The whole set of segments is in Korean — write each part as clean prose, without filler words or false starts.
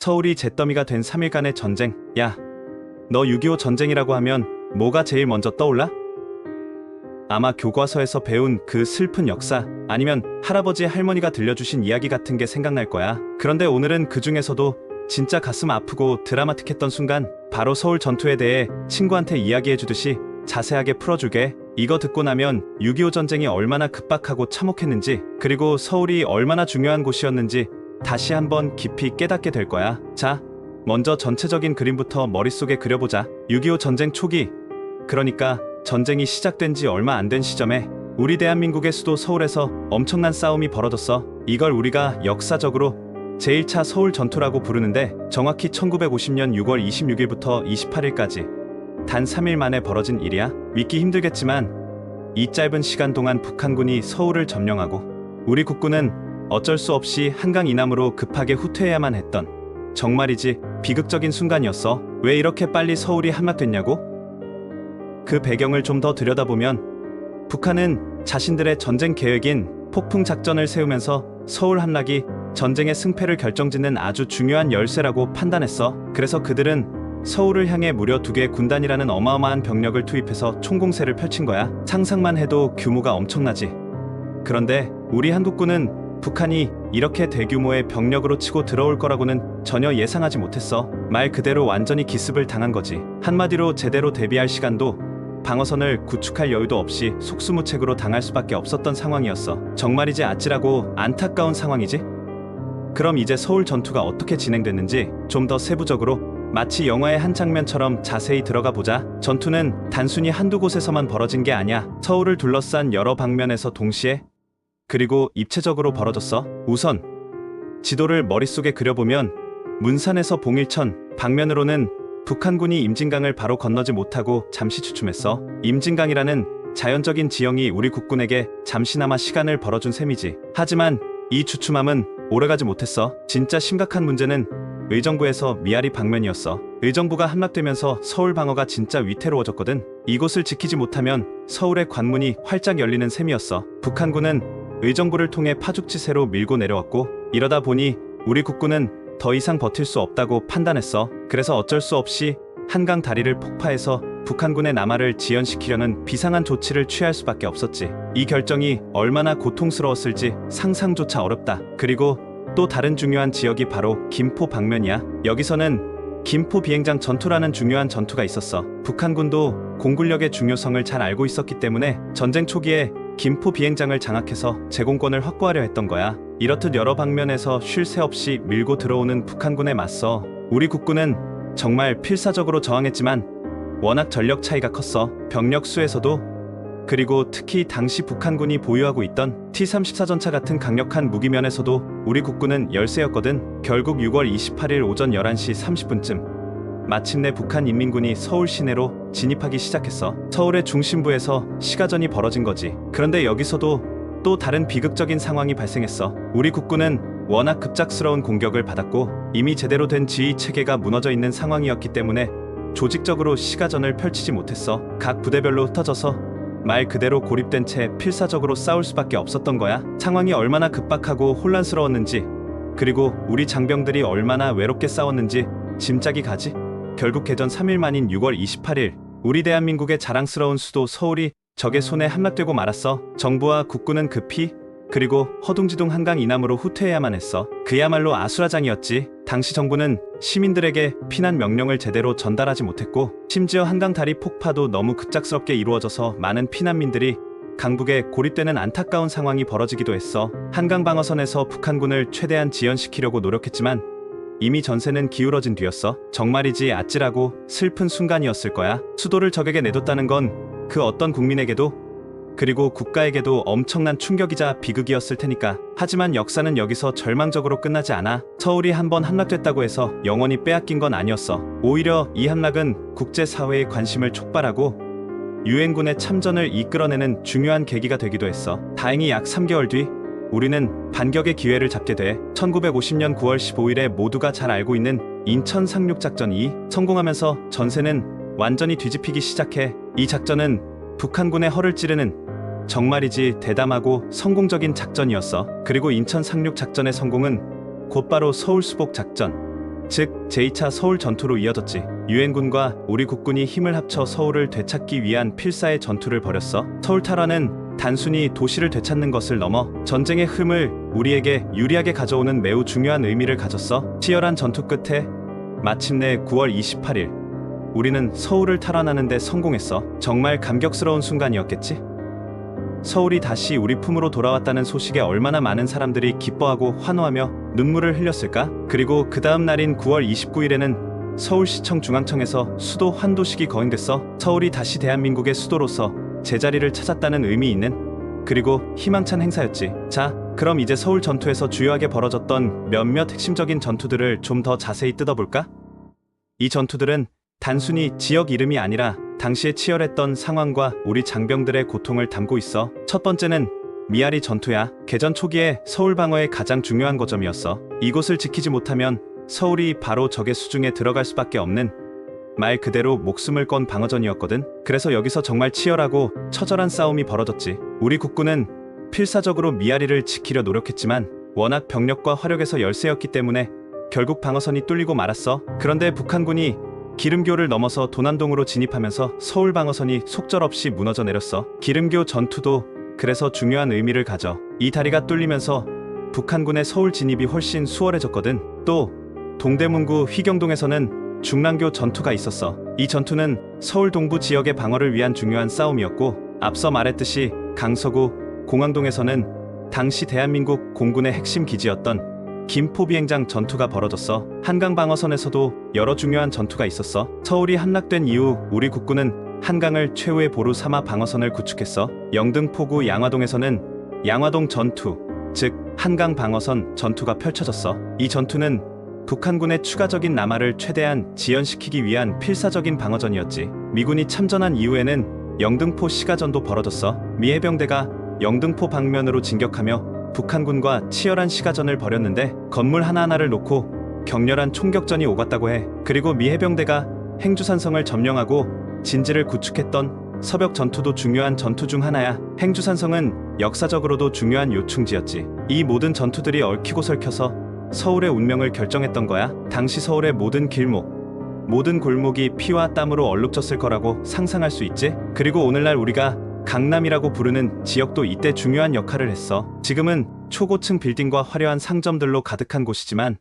서울이 잿더미가 된 3일간의 전쟁. 야, 너 6.25 전쟁이라고 하면 뭐가 제일 먼저 떠올라? 아마 교과서에서 배운 그 슬픈 역사, 아니면 할아버지 할머니가 들려주신 이야기 같은 게 생각날 거야. 그런데 오늘은 그 중에서도 진짜 가슴 아프고 드라마틱했던 순간, 바로 서울 전투에 대해 친구한테 이야기해주듯이 자세하게 풀어줄게. 이거 듣고 나면 6.25 전쟁이 얼마나 급박하고 참혹했는지, 그리고 서울이 얼마나 중요한 곳이었는지 다시 한번 깊이 깨닫게 될 거야. 자, 먼저 전체적인 그림부터 머릿속에 그려보자. 6.25 전쟁 초기, 그러니까 전쟁이 시작된 지 얼마 안 된 시점에 우리 대한민국의 수도 서울에서 엄청난 싸움이 벌어졌어. 이걸 우리가 역사적으로 제1차 서울 전투라고 부르는데, 정확히 1950년 6월 26일부터 28일까지 단 3일 만에 벌어진 일이야. 믿기 힘들겠지만 이 짧은 시간 동안 북한군이 서울을 점령하고 우리 국군은 어쩔 수 없이 한강 이남으로 급하게 후퇴해야만 했던, 정말이지 비극적인 순간이었어. 왜 이렇게 빨리 서울이 함락됐냐고? 그 배경을 좀 더 들여다보면 북한은 자신들의 전쟁 계획인 폭풍 작전을 세우면서 서울 함락이 전쟁의 승패를 결정짓는 아주 중요한 열쇠라고 판단했어. 그래서 그들은 서울을 향해 무려 2개의 군단이라는 어마어마한 병력을 투입해서 총공세를 펼친 거야. 상상만 해도 규모가 엄청나지. 그런데 우리 한국군은 북한이 이렇게 대규모의 병력으로 치고 들어올 거라고는 전혀 예상하지 못했어. 말 그대로 완전히 기습을 당한 거지. 한마디로 제대로 대비할 시간도, 방어선을 구축할 여유도 없이 속수무책으로 당할 수밖에 없었던 상황이었어. 정말이지 아찔하고 안타까운 상황이지. 그럼 이제 서울 전투가 어떻게 진행됐는지 좀 더 세부적으로, 마치 영화의 한 장면처럼 자세히 들어가 보자. 전투는 단순히 한두 곳에서만 벌어진 게 아니야. 서울을 둘러싼 여러 방면에서 동시에, 그리고 입체적으로 벌어졌어. 우선 지도를 머릿속에 그려보면 문산에서 봉일천, 방면으로는 북한군이 임진강을 바로 건너지 못하고 잠시 주춤했어. 임진강이라는 자연적인 지형이 우리 국군에게 잠시나마 시간을 벌어준 셈이지. 하지만 이 주춤함은 오래가지 못했어. 진짜 심각한 문제는 의정부에서 미아리 방면이었어. 의정부가 함락되면서 서울 방어가 진짜 위태로워졌거든. 이곳을 지키지 못하면 서울의 관문이 활짝 열리는 셈이었어. 북한군은 의정부를 통해 파죽지세로 밀고 내려왔고, 이러다 보니 우리 국군은 더 이상 버틸 수 없다고 판단했어. 그래서 어쩔 수 없이 한강 다리를 폭파해서 북한군의 남하를 지연시키려는 비상한 조치를 취할 수밖에 없었지. 이 결정이 얼마나 고통스러웠을지 상상조차 어렵다. 그리고 또 다른 중요한 지역이 바로 김포 방면이야. 여기서는 김포 비행장 전투라는 중요한 전투가 있었어. 북한군도 공군력의 중요성을 잘 알고 있었기 때문에 전쟁 초기에 김포 비행장을 장악해서 제공권을 확보하려 했던 거야. 이렇듯 여러 방면에서 쉴 새 없이 밀고 들어오는 북한군에 맞서 우리 국군은 정말 필사적으로 저항했지만 워낙 전력 차이가 컸어. 병력 수에서도, 그리고 특히 당시 북한군이 보유하고 있던 T-34 전차 같은 강력한 무기면에서도 우리 국군은 열세였거든. 결국 6월 28일 오전 11시 30분쯤 마침내 북한 인민군이 서울 시내로 진입하기 시작했어. 서울의 중심부에서 시가전이 벌어진 거지. 그런데 여기서도 또 다른 비극적인 상황이 발생했어. 우리 국군은 워낙 급작스러운 공격을 받았고 이미 제대로 된 지휘 체계가 무너져 있는 상황이었기 때문에 조직적으로 시가전을 펼치지 못했어. 각 부대별로 흩어져서 말 그대로 고립된 채 필사적으로 싸울 수밖에 없었던 거야. 상황이 얼마나 급박하고 혼란스러웠는지, 그리고 우리 장병들이 얼마나 외롭게 싸웠는지 짐작이 가지? 결국 개전 3일 만인 6월 28일 우리 대한민국의 자랑스러운 수도 서울이 적의 손에 함락되고 말았어. 정부와 국군은 급히, 그리고 허둥지둥 한강 이남으로 후퇴해야만 했어. 그야말로 아수라장이었지. 당시 정부는 시민들에게 피난 명령을 제대로 전달하지 못했고, 심지어 한강 다리 폭파도 너무 급작스럽게 이루어져서 많은 피난민들이 강북에 고립되는 안타까운 상황이 벌어지기도 했어. 한강 방어선에서 북한군을 최대한 지연시키려고 노력했지만 이미 전세는 기울어진 뒤였어. 정말이지 아찔하고 슬픈 순간이었을 거야. 수도를 적에게 내뒀다는 건 그 어떤 국민에게도, 그리고 국가에게도 엄청난 충격이자 비극이었을 테니까. 하지만 역사는 여기서 절망적으로 끝나지 않아. 서울이 한번 함락됐다고 해서 영원히 빼앗긴 건 아니었어. 오히려 이 함락은 국제사회의 관심을 촉발하고 유엔군의 참전을 이끌어내는 중요한 계기가 되기도 했어. 다행히 약 3개월 뒤 우리는 반격의 기회를 잡게 돼. 1950년 9월 15일에 모두가 잘 알고 있는 인천 상륙작전이 성공하면서 전세는 완전히 뒤집히기 시작해. 이 작전은 북한군의 허를 찌르는, 정말이지 대담하고 성공적인 작전이었어. 그리고 인천 상륙작전의 성공은 곧바로 서울 수복 작전, 즉 제2차 서울 전투로 이어졌지. 유엔군과 우리 국군이 힘을 합쳐 서울을 되찾기 위한 필사의 전투를 벌였어. 서울 탈환은 단순히 도시를 되찾는 것을 넘어 전쟁의 흐름을 우리에게 유리하게 가져오는 매우 중요한 의미를 가졌어. 치열한 전투 끝에 마침내 9월 28일 우리는 서울을 탈환하는 데 성공했어. 정말 감격스러운 순간이었겠지? 서울이 다시 우리 품으로 돌아왔다는 소식에 얼마나 많은 사람들이 기뻐하고 환호하며 눈물을 흘렸을까? 그리고 그 다음 날인 9월 29일에는 서울시청 중앙청에서 수도 환도식이 거행됐어. 서울이 다시 대한민국의 수도로서 제자리를 찾았다는 의미 있는 그리고 희망찬 행사였지. 자, 그럼 이제 서울 전투에서 주요하게 벌어졌던 몇몇 핵심적인 전투들을 좀 더 자세히 뜯어볼까? 이 전투들은 단순히 지역 이름이 아니라 당시에 치열했던 상황과 우리 장병들의 고통을 담고 있어. 첫 번째는 미아리 전투야. 개전 초기에 서울 방어의 가장 중요한 거점이었어. 이곳을 지키지 못하면 서울이 바로 적의 수중에 들어갈 수밖에 없는 말 그대로 목숨을 건 방어전이었거든. 그래서 여기서 정말 치열하고 처절한 싸움이 벌어졌지. 우리 국군은 필사적으로 미아리를 지키려 노력했지만 워낙 병력과 화력에서 열세였기 때문에 결국 방어선이 뚫리고 말았어. 그런데 북한군이 기름교를 넘어서 도남동으로 진입하면서 서울 방어선이 속절없이 무너져 내렸어. 기름교 전투도 그래서 중요한 의미를 가져. 이 다리가 뚫리면서 북한군의 서울 진입이 훨씬 수월해졌거든. 또 동대문구 휘경동에서는 중랑교 전투가 있었어. 이 전투는 서울 동부 지역의 방어를 위한 중요한 싸움이었고, 앞서 말했듯이 강서구 공항동에서는 당시 대한민국 공군의 핵심 기지였던 김포비행장 전투가 벌어졌어. 한강 방어선에서도 여러 중요한 전투가 있었어. 서울이 함락된 이후 우리 국군은 한강을 최후의 보루 삼아 방어선을 구축했어. 영등포구 양화동에서는 양화동 전투, 즉 한강 방어선 전투가 펼쳐졌어. 이 전투는 북한군의 추가적인 남하를 최대한 지연시키기 위한 필사적인 방어전이었지. 미군이 참전한 이후에는 영등포 시가전도 벌어졌어. 미 해병대가 영등포 방면으로 진격하며 북한군과 치열한 시가전을 벌였는데 건물 하나하나를 놓고 격렬한 총격전이 오갔다고 해. 그리고 미 해병대가 행주산성을 점령하고 진지를 구축했던 서벽 전투도 중요한 전투 중 하나야. 행주산성은 역사적으로도 중요한 요충지였지. 이 모든 전투들이 얽히고 설켜서 서울의 운명을 결정했던 거야. 당시 서울의 모든 길목, 모든 골목이 피와 땀으로 얼룩졌을 거라고 상상할 수 있지? 그리고 오늘날 우리가 강남이라고 부르는 지역도 이때 중요한 역할을 했어. 지금은 초고층 빌딩과 화려한 상점들로 가득한 곳이지만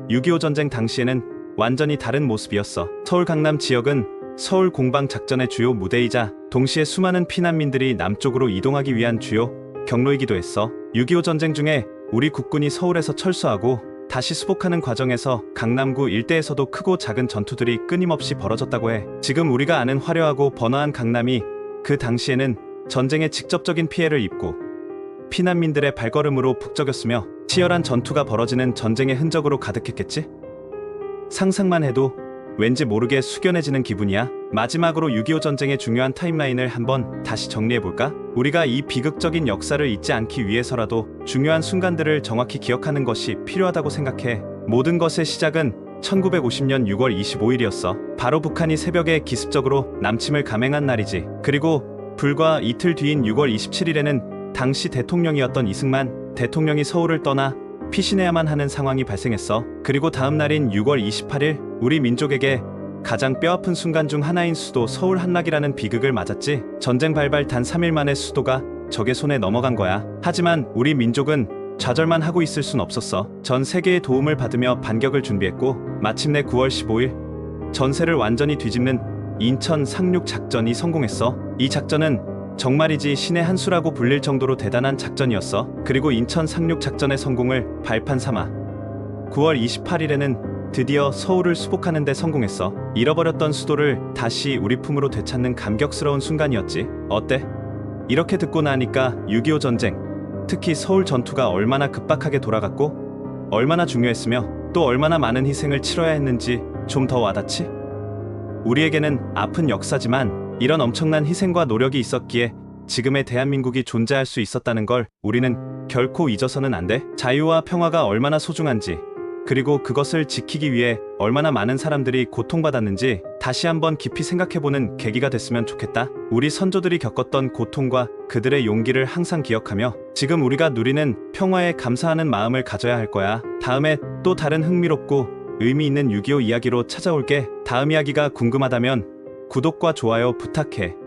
6.25 전쟁 당시에는 완전히 다른 모습이었어. 서울 강남 지역은 서울 공방 작전의 주요 무대이자 동시에 수많은 피난민들이 남쪽으로 이동하기 위한 주요 경로이기도 했어. 6.25 전쟁 중에 우리 국군이 서울에서 철수하고 다시 수복하는 과정에서 강남구 일대에서도 크고 작은 전투들이 끊임없이 벌어졌다고 해. 지금 우리가 아는 화려하고 번화한 강남이 그 당시에는 전쟁에 직접적인 피해를 입고 피난민들의 발걸음으로 북적였으며 치열한 전투가 벌어지는 전쟁의 흔적으로 가득했겠지? 상상만 해도 왠지 모르게 숙연해지는 기분이야. 마지막으로 6.25 전쟁의 중요한 타임라인을 한번 다시 정리해볼까? 우리가 이 비극적인 역사를 잊지 않기 위해서라도 중요한 순간들을 정확히 기억하는 것이 필요하다고 생각해. 모든 것의 시작은 1950년 6월 25일이었어. 바로 북한이 새벽에 기습적으로 남침을 감행한 날이지. 그리고 불과 이틀 뒤인 6월 27일에는 당시 대통령이었던 이승만 대통령이 서울을 떠나 피신해야만 하는 상황이 발생했어. 그리고 다음 날인 6월 28일 우리 민족에게 가장 뼈아픈 순간 중 하나인 수도 서울 함락이라는 비극을 맞았지. 전쟁 발발 단 3일 만에 수도가 적의 손에 넘어간 거야. 하지만 우리 민족은 좌절만 하고 있을 순 없었어. 전 세계의 도움을 받으며 반격을 준비했고 마침내 9월 15일 전세를 완전히 뒤집는 인천 상륙 작전이 성공했어. 이 작전은 정말이지 신의 한 수라고 불릴 정도로 대단한 작전이었어. 그리고 인천 상륙 작전의 성공을 발판 삼아 9월 28일에는 드디어 서울을 수복하는 데 성공했어. 잃어버렸던 수도를 다시 우리 품으로 되찾는 감격스러운 순간이었지. 어때? 이렇게 듣고 나니까 6.25 전쟁, 특히 서울 전투가 얼마나 급박하게 돌아갔고 얼마나 중요했으며 또 얼마나 많은 희생을 치러야 했는지 좀 더 와닿지? 우리에게는 아픈 역사지만 이런 엄청난 희생과 노력이 있었기에 지금의 대한민국이 존재할 수 있었다는 걸 우리는 결코 잊어서는 안 돼. 자유와 평화가 얼마나 소중한지, 그리고 그것을 지키기 위해 얼마나 많은 사람들이 고통받았는지 다시 한번 깊이 생각해보는 계기가 됐으면 좋겠다. 우리 선조들이 겪었던 고통과 그들의 용기를 항상 기억하며 지금 우리가 누리는 평화에 감사하는 마음을 가져야 할 거야. 다음에 또 다른 흥미롭고 의미 있는 6.25 이야기로 찾아올게. 다음 이야기가 궁금하다면 구독과 좋아요 부탁해.